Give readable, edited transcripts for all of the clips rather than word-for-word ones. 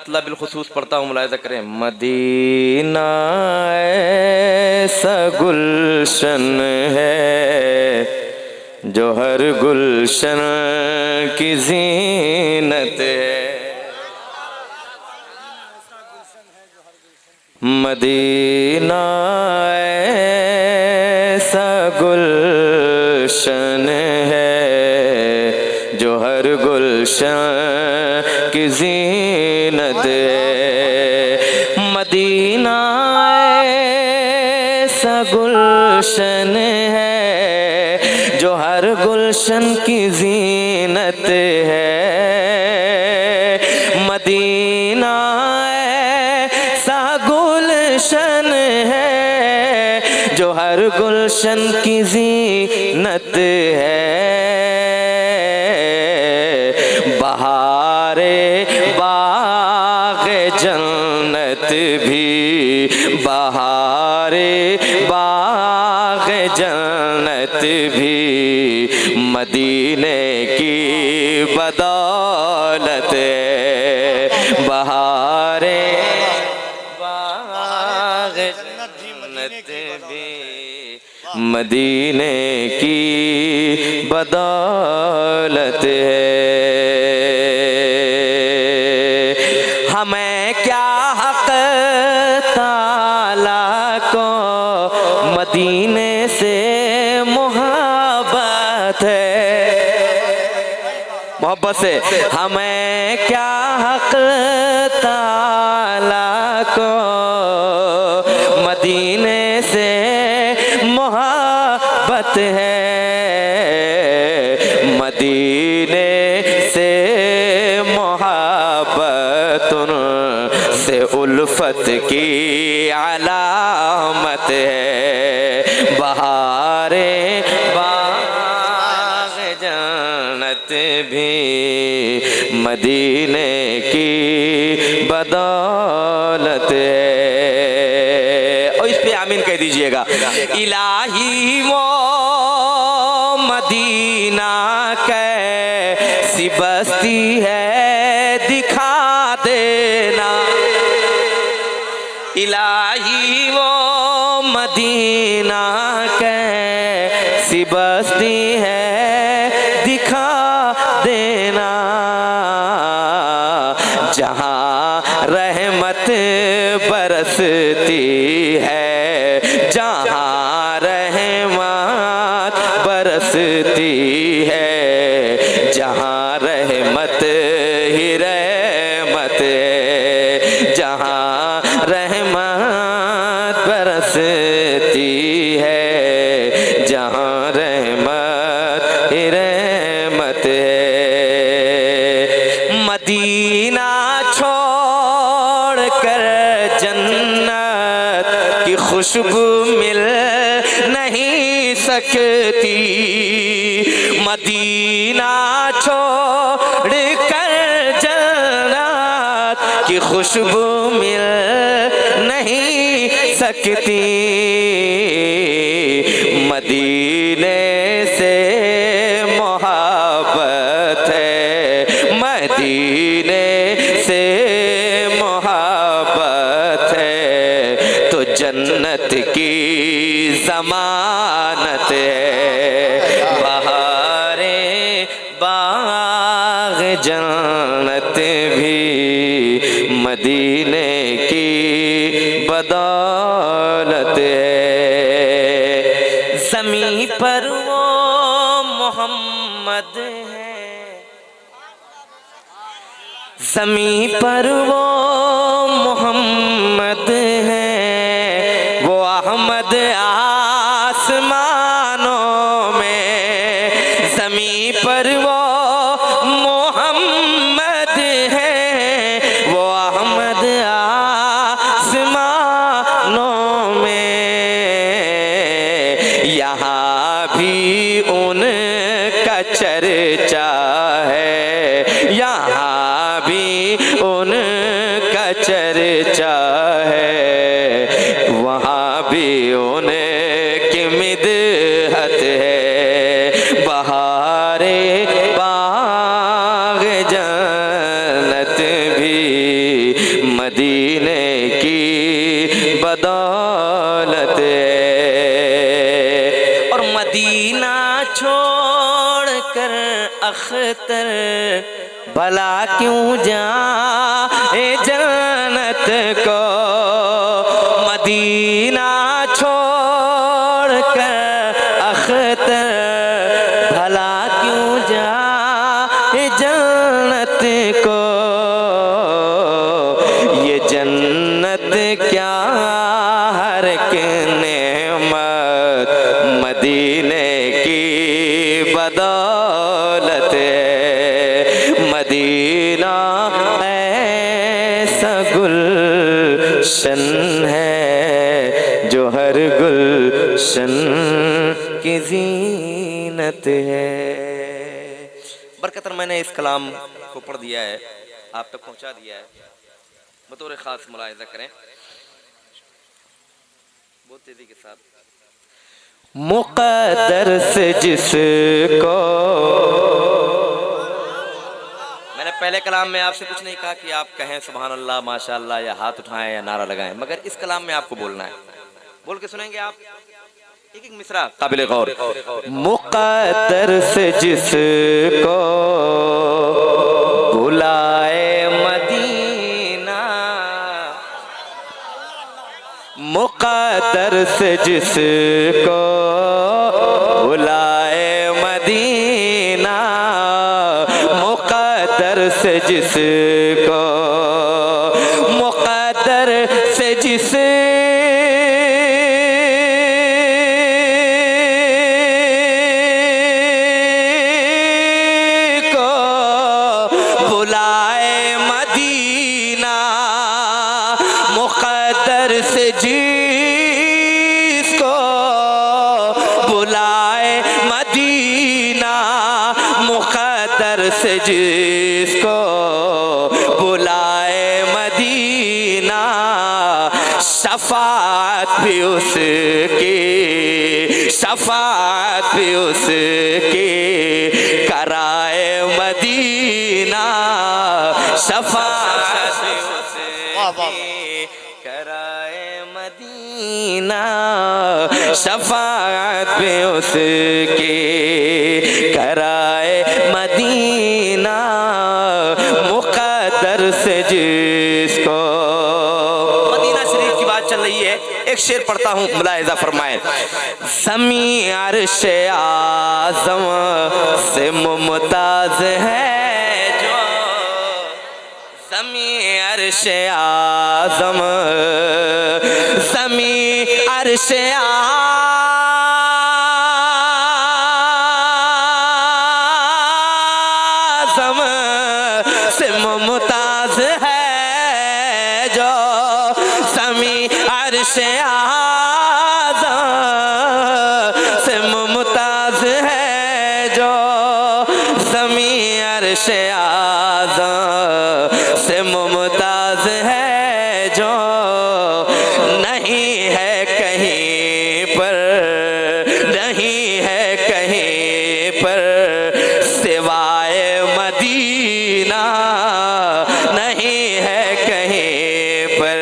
मतलब बिलखुसूस पढ़ता हूँ, मुलाहिज़ा करें। मदीना ऐसा गुलशन है जो हर गुलशन की ज़ीनत है। मदीना ऐसा गुलशन है जो हर गुलशन की ज़ीनत है। मदीना ऐसा गुलशन है जो हर गुलशन की ज़ीनत है। मदीना ऐसा गुलशन है जो हर गुलशन की ज़ीनत है। बहारे बाग़े जन्नत भी, बहारे बाग़े जन्नत भी मदीने की बदौलत है। बहारे बाग़े जन्नत भी मदीने की बदौलत है। हमें क्या हक़ ताला को मदीने से मोहब्बत है। मोहब्बत से हमें क्या हक़ ताला को मदीने से मोहब्बत है। मदीने से मोहब्बतुन से उल्फत की अलामत है। बहारे बाग़े जन्नत भी मदीने की बदौलत है। और इस पे आमीन कह दीजिएगा। इलाही वो मदीना कैसी बस्ती है दिखा देना। इलाही वो मदीना कैसी बस्ती है दिखा देना। जहाँ रहमत बरसती है, जहाँ रहमत बरसती है, जहाँ रहमत ही रहमत है, जहाँ रहमत बरसती है, जहाँ रहमत ही रहमत है। मदीना छोड़ कर जन्नत की खुशबू मिल नहीं सकती। मदीना छोड़ कर जन्नत की खुशबू मिल नहीं सकती। मदीने से मोहब्बत है, मदीने से मोहब्बत है तो जन्नत की ज़मानत है। बहारे बाग़े जन्नत भी मदीने की बदौलत है। ज़मीं पर वो मोहम्मद है, ज़मीं पर वो मोहम्मद है, वो अहमद आसमानों में। ज़मीं पर वो मोहम्मद है, वो अहमद आसमानों में। यहाँ भी उनका चर्चा है, यहाँ भी उनका चर्चा है, वहाँ भी उनकी मिदहत है। बहारे बाग़े जन्नत भी मदीने की बदौलत। और मदीना छोड़ कर अख्तर भला क्यों जाए जन्नत को। मदीना छोड़ कर अख्तर भला क्यों जाए जन्नत को। ये जन्नत क्या हर के नेमत मदीने की बदौलत है। मदीना ऐसा गुलशन है जो हर गुलशन की ज़ीनत है। बरकतर मैंने इस कलाम को पढ़ दिया है, आप तक पहुंचा दिया है, बतौर ख़ास मुलाहिज़ा करें बहुत तेज़ी के साथ। मुक़द्दर से जिसको, मैंने पहले कलाम में आपसे कुछ नहीं कहा कि आप कहें सुभान अल्लाह माशाअल्लाह या हाथ उठाएं या नारा लगाएं, मगर इस कलाम में आपको बोलना है। बोल के सुनेंगे आप एक एक मिसरा काबिल गौर। मुक़द्दर से जिसको बुलाए मदीना, मुक़द्दर से जिसको बुलाए मदीना, मुक़द्दर से जिसको, मुक़द्दर से जिसको बुलाए मदीना, मुक़द्दर से जिसको बुलाए मदीना, मुक़द्दर से जिसको बुलाए मदीना, शफ़ाअत भी उसकी, शफ़ाअत भी उसकी कराए मदीना, शफ़ाअत भी उसकी कराए मदीना, शफ़ाअत भी उसकी कराए मदीना, मुक़द्दर से जिसको। मदीना शरीफ की बात चल रही है, एक शेर पढ़ता हूँ, मुलाहिज़ा फरमाएं। ज़मी अर्श आज़म से मुमताज़ है जो, ज़मी अर्श आज़म, ज़मी अर्श आज़म से मुमताज़ है जो, ज़मी अर्श आज़म से मुमताज़ है जो, ज़मी अर्श आज़म से मुमताज़ है जो, नहीं है कहीं पर, नहीं है कहीं पर सिवाय मदीना, नहीं है कहीं पर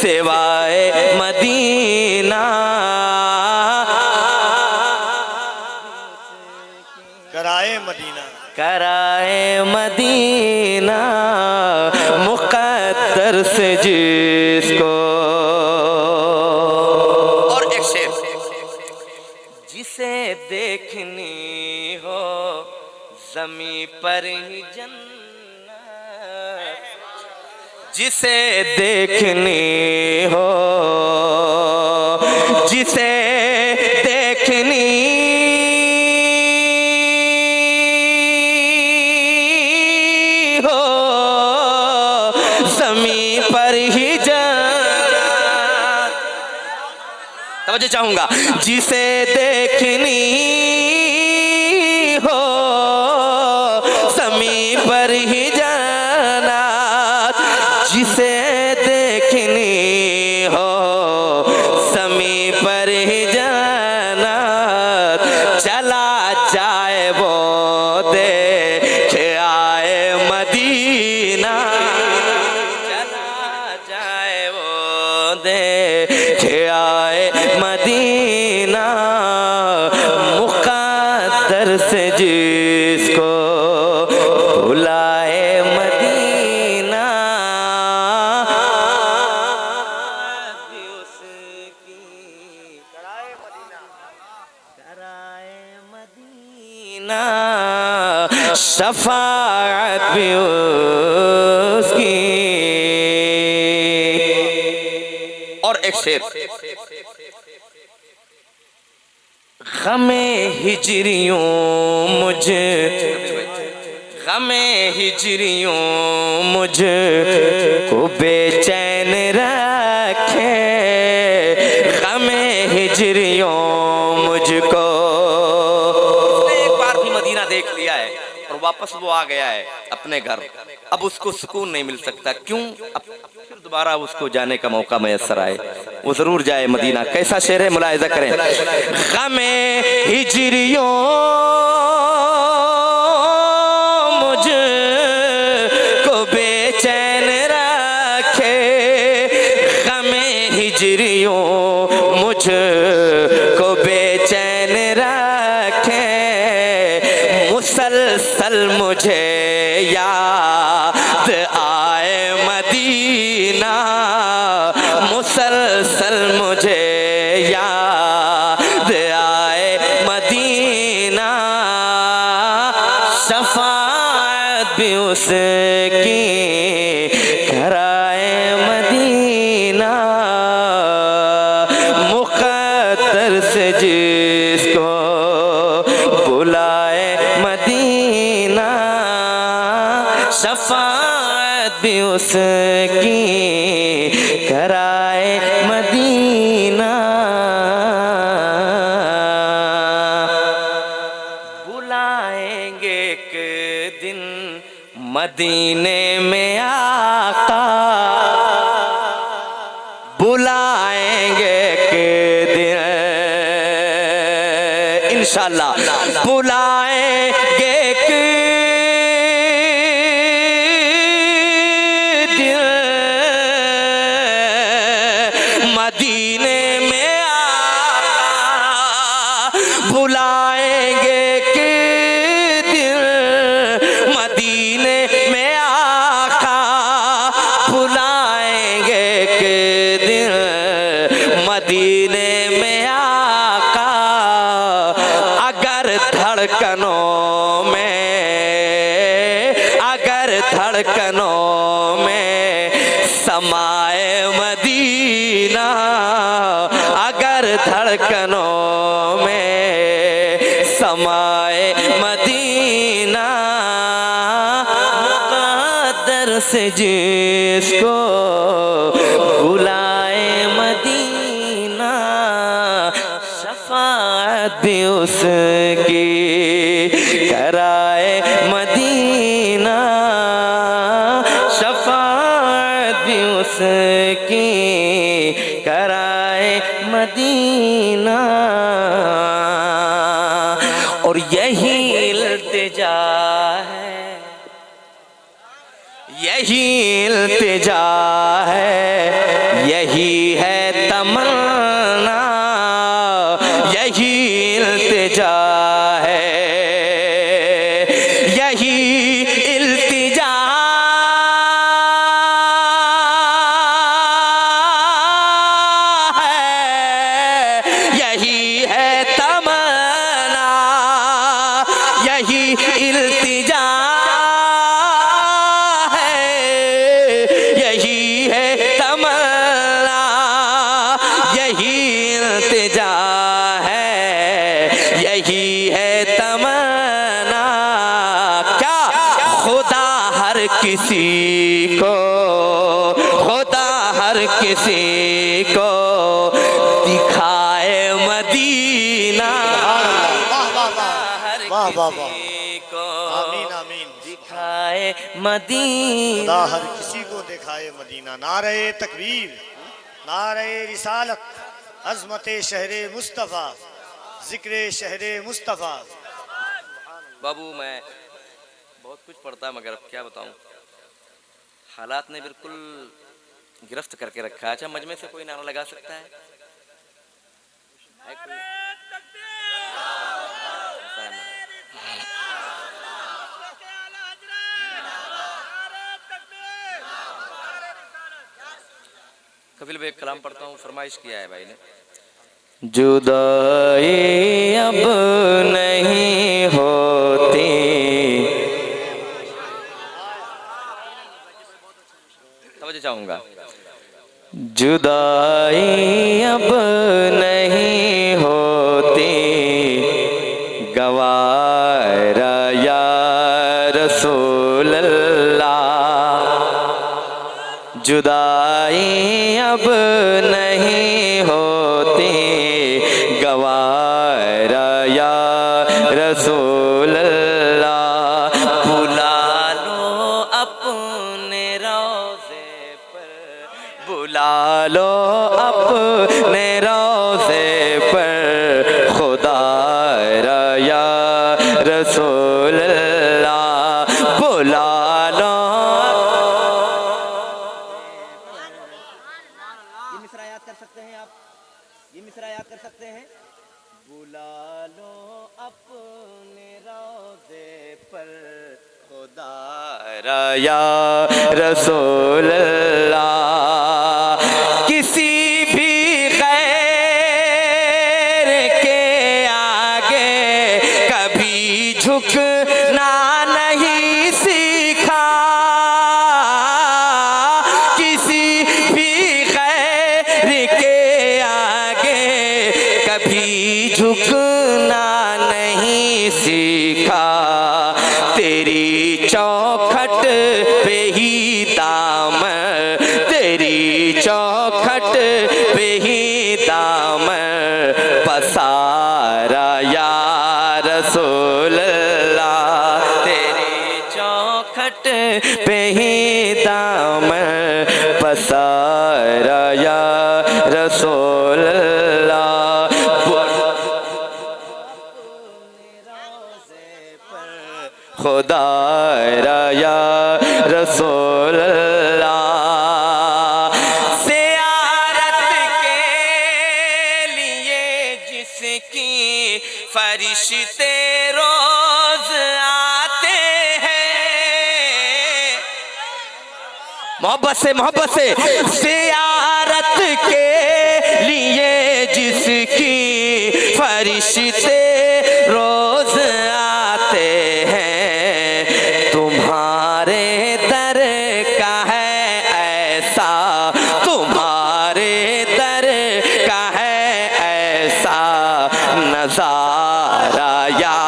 सिवाय मदीना। कराए मदीना, कराए मदीना, मुक़द्दर से जिसको। और एक शेर, जिसे देखनी हो ज़मीं पर ही जन्नत, जिसे देखनी हो, जिसे देखनी हो ज़मीं पर ही जन्नत। तवज्जो चाहूंगा, जिसे देखनी हो ज़मीं पर ही जन्नत, जिसे देखनी हो ज़मीं पर ही जन्नत, चला जाए वो देख आए मदीना, चला मुझे आए मदीना, मुक़द्दर से जिसको बुलाए मदीना, कराए मदीना, शफाअत भी उसकी। और एक शेर, गमे हिजरियों मुझे, गमे हिजरियों मुझे को बेचैन रखे, गमे हिजरियों मुझको। उसने एक बार भी मदीना देख लिया है और वापस वो आ गया है अपने घर, अब उसको सुकून नहीं मिल सकता। क्यों? अब फिर दोबारा उसको जाने का मौका मैसर आए, वो जरूर जाए मदीना। कैसा शेर है, मुलाहिजा करें। गमे हिजरियों मुझे को बेचैन रखे, गमे हिजरियों मुझे को बेचैन रखे, मुसलसल मुझे याद आए मदीना, मुसलसल मुझे याद आए मदीना, शफाअत भी उसकी कराए मदीना, मुक़द्दर से जिसको बुलाए मदीना, शफाअत भी उसकी कराए मदीना। बुलाएंगे एक दिन मदीने में आका, बुलाएंगे एक दिन इंशाअल्लाह, बुलाएंगे एक दिन मदीने में आका, बुलाएंगे कि दिन मदीने में आका, बुलाएंगे कि दिन मदीने में आका, अगर धड़कनों में, अगर धड़कनों में समाए मदीना, अगर धड़कनों में समाए मदीना, मुक़द्दर से जिसको बुलाए मदीना, शफाअत भी उसकी कराए मदीना, शफाअत भी उसकी कराए मदीना। और यही इल्तिजा है, यही इल्तिजा है, यही है तमन्ना, यही इल्तिजा है, यही इल्तिजा है, यही है तमन्ना, यही इल्तिजा है, यही है तमन्ना, यही इल्तिजा है, यही है तमन्ना। क्या खुदा हर किसी को, खुदा हर किसी को दिखाए मदीना, वाह वाह वाह हर वाह वाह वाह। किसी को आमीन आमीन। दिखाए मदीना। खुदा हर किसी को दिखाए मदीना। नारे तकबीर, नारे रिसालत, अज़मत शहरे मुस्तफ़ा, ज़िक्र शहरे मुस्तफ़ा। बाबू मैं बहुत कुछ पढ़ता मगर अब क्या बताऊं, हालात ने बिल्कुल गिरफ्त करके रखा है। अच्छा मजमे से कोई नारा लगा सकता है? कपिल भाई एक कलाम पढ़ता हूँ, फरमाइश किया है भाई ने। जुदाई अब नहीं होती, तवज्जो चाहूंगा। जुदाई अब नहीं होती, गवारा या रसूल अल्लाह। जुदाई अब नहीं होती, गवारा या रसूल अल्लाह। बुला लो अपने रोज़े पर, बुला लो अपने रोज़े पर, खुदा या रसूल अल्लाह। बुला लो। ये मिसरा याद कर सकते हैं आप, ये मिसरा याद कर सकते हैं। बुला लो अपने रोज़े पर, खुदा या रसूल अल्लाह। किसी भी गैर के आगे कभी झुकना नहीं सीखा, किसी भी गैर के आगे कभी झुकना नहीं सीखा। तेरी चौखट पे ही दामन, तेरी चौखट पे ही दामन पसारा या रसूल अल्लाह। तेरी चौखट पे ही दामन पसारा या रसूल अल्लाह। खुदा या रसूल अल्लाह। ज़ियारत के लिए जिसकी फरिश्ते रोज आते हैं, मोहब्बत से ज़ियारत के लिए जिसकी फरिश्ते रोज आते हैं, तुम्हारे दर का है ऐसा, तुम्हारे दर का है ऐसा नज़ारा या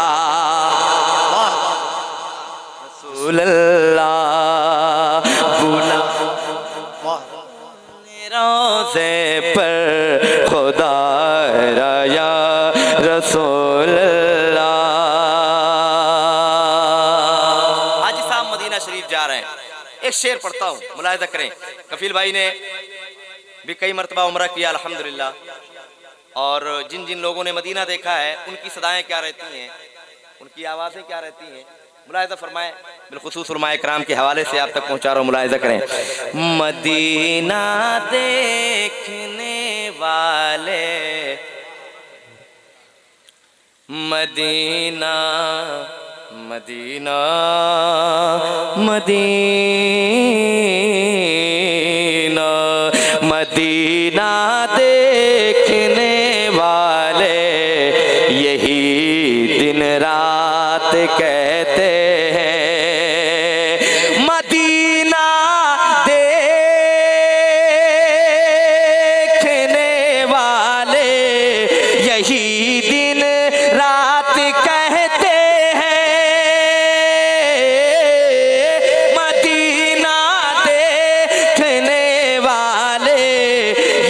रसूल अल्लाह। बुला रोज़े पर, खुदा या रसूल अल्लाह। हाजी साहब मदीना शरीफ जा रहे हैं, एक शेर पढ़ता हूँ, मुलाहिजा करें। कफील भाई ने भी कई मरतबा उम्रा किया अल्हम्दुलिल्लाह, और जिन जिन लोगों ने मदीना देखा है उनकी सदाएं क्या रहती हैं, उनकी आवाज़ें क्या रहती हैं, मुलाहिजा फरमाएं। बिलखुसूस उलमाए किराम के हवाले से आप तक पहुँचा रहा हूँ, मुलाहिजा करें। मदीना देखने वाले, मदीना मदीना मदीना मदीना देखने वाले यही दिन रात कहते हैं। मदीना देखने वाले यही दिन रात कहते हैं। मदीना देखने वाले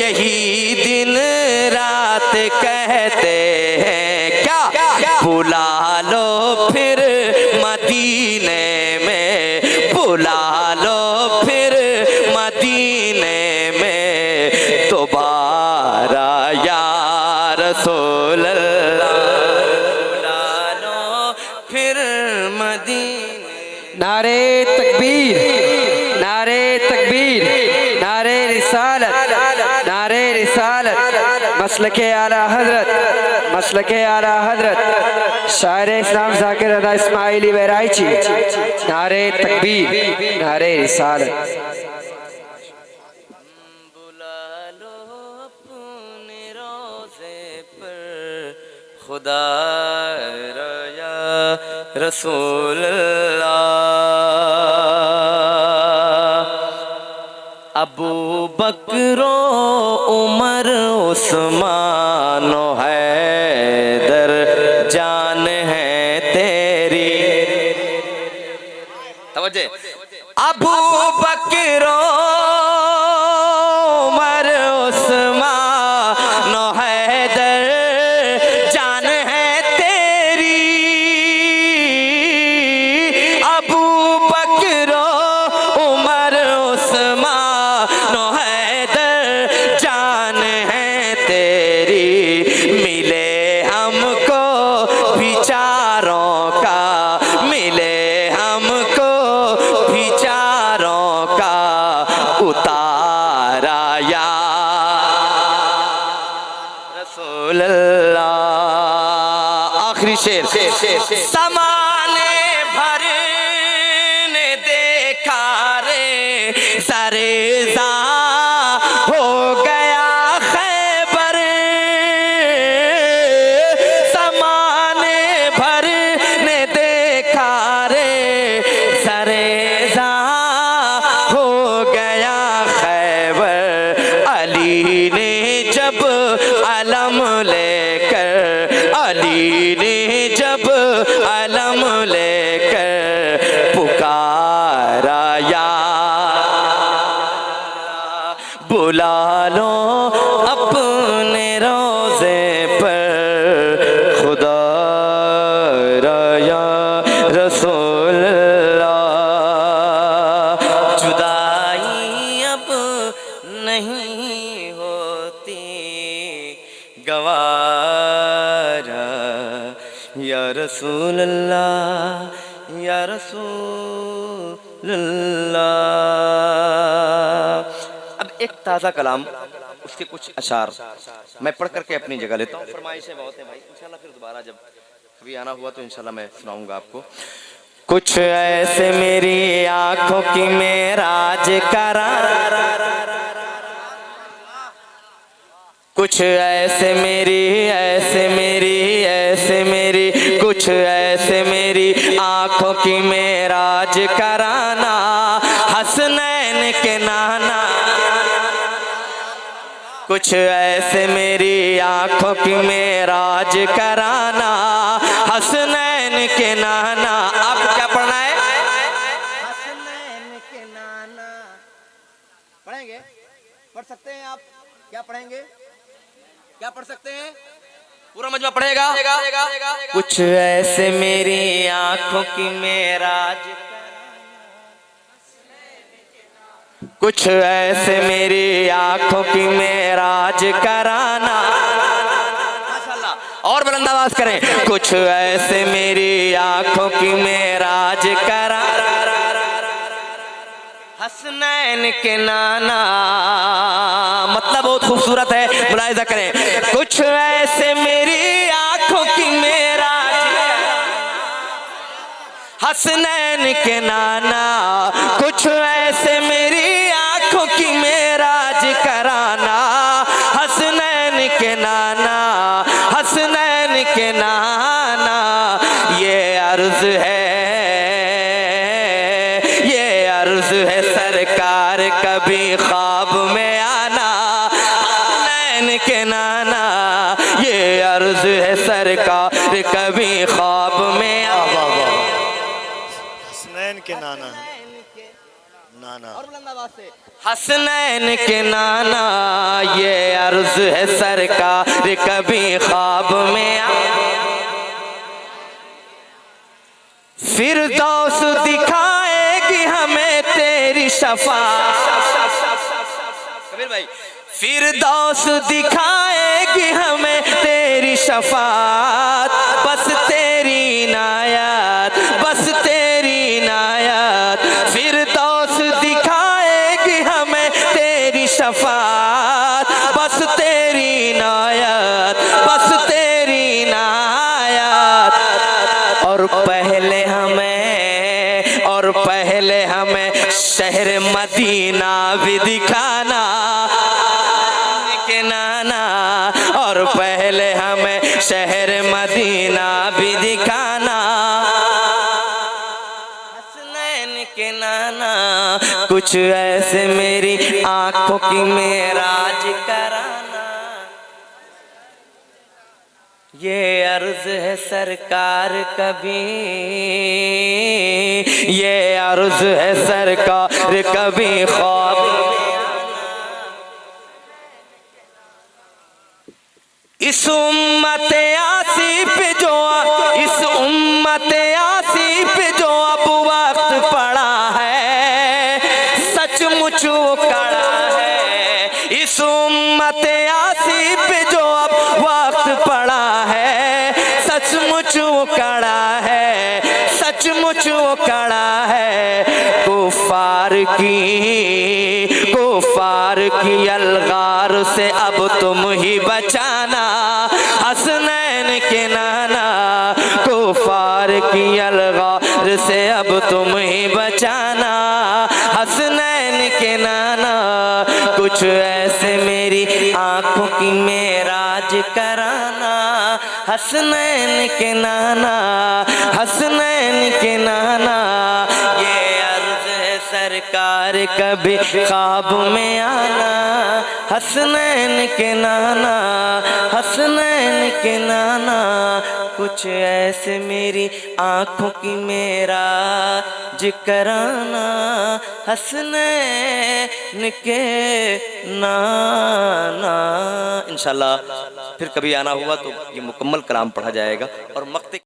यही दिन रात कहते हैं। क्या बुला लो फिर मदीने में, बुला लो फिर मदीने में दोबारा या रसूल अल्लाह। बुला लो फिर मदीने। नारे तकबीर, नारे तकबीर, नारे रिसालत, नारे रिसालत। रिसालत मसलके आला हजरत शायर इस्लाम ज़ाकिर रज़ा इस्माइली बहराइची। नारे तकबीर, नारे रिसालत। बुला लो अपने रोज़े पर खुदा या रसूल अल्लाह। अबू बकरो उमर उस्मान हैदर जान है तेरी। तवज्जो। अबू बकरो उमर उस्मान हैदर जान है तेरी। अबू बकरो उमर उस्मान हैदर जान है तेरी। मिले हमको विचारों का, मिले हमको विचारों का उतारा या रसूल अल्लाह। आखिरी शेर। समाने भर ने देखा रे सरेजा हो गया खैबर। समाने भर ने देखा रे सरेजा हो गया खैबर। अली ने जब अलम लेकर, अली ने जब अलम लेकर पुकारा या बुला लो अपने रोज़े पर खुदा या रसूल अल्लाह। जुदाई अब नहीं होती गवारा या रसूल अल्लाह, या रसूल अल्लाह। अब एक ताज़ा कलाम, उसके कुछ अशार मैं पढ़ करके अपनी जगह लेता हूँ। फरमाइशें बहुत हैं भाई, इंशाल्लाह फिर दोबारा जब कभी आना हुआ तो इंशाल्लाह मैं सुनाऊंगा आपको। कुछ ऐसे मेरी आंखों की मेराज करा, कुछ ऐसे मेरी, ऐसे मेरी, ऐसे मेरी, कुछ ऐसे मेरी आंखों की मेराज कराना। हसनैन के नाना, कुछ ऐसे मेरी आंखों की मेराज कराना। हसनैन के नाना। आप क्या पढ़ना है? हसनैन के नाना। पढ़ेंगे? पढ़ सकते हैं आप? क्या पढ़ेंगे? क्या पढ़ सकते हैं? पूरा मजमा पढ़ेगा। कुछ ऐसे मेरी आंखों की मेराज, कुछ ऐसे मेरी आंखों की मेराज कराना। माशाल्लाह। और बुलंद आवाज करें। कुछ ऐसे मेरी आंखों की मेराज कराना। हसनैन के नाना, मतलब बहुत खूबसूरत है, मुलाहिजा करें। कुछ ऐसे मेरी आंखों की मेराज, हसनैन के नाना। कुछ ऐसे मेरी आंखों की मेराज कराना। हसनैन के नाना, हसनैन के नाना। ये अर्ज है, ये अर्ज है सरकार कभी ख्वाब में आना। हसनैन के नाना, ये अर्ज है सरकार कभी ख्वाब में आना। हसनैन के नाना, नाना। और बुलंद आवाज से। हसनैन के नाना, ये अर्ज है सरकार कभी ख्वाब में आना। फिरदौस दिखाएगी हमें तेरी शफाअत। कबीर भाई। फिरदौस दिखाएगी हमें तेरी शफाअत। बस तेरी इनायत, बस तेरी इनायत। फिरदौस दिखाएगी हमें तेरी शफाअत। बस तेरी मदीना भी दिखाना के नाना, और पहले हमें शहर मदीना भी दिखाना हसनैन के नाना, कुछ ऐसे मेरी आंखों की मेराज कराना। ये अर्ज है सरकार कभी, ये अर्ज है सरकार कभी ख्वाब में आना। इस उम्मत आसी पे जो, इस उम्मत आसी पे जो अब वक्त पड़ा है, सचमुच वो कड़ा है। इस उम्मत आसी पे जो अब वक्त पड़ा है, सचमुच वो कड़ा है, सचमुच वो कड़ा है। कुफार की अलगार से अब तुम ही बचाना हसनैन के नाना, कुफार की अलगार से अब तुम ही बचाना हसनैन के नाना। कुछ ऐसे मेरी आंखों की मेराज कराना हसनैन के नाना, हसनैन के नाना। ये अर्ज है सरकार कभी ख्वाब में आना हसनैन के नाना, हसनैन के नाना। कुछ ऐसे मेरी आंखों की मेराज कराना हसनैन के नाना। इंशाल्लाह फिर कभी आना हुआ तो ये मुकम्मल कलाम पढ़ा जाएगा और मक्ते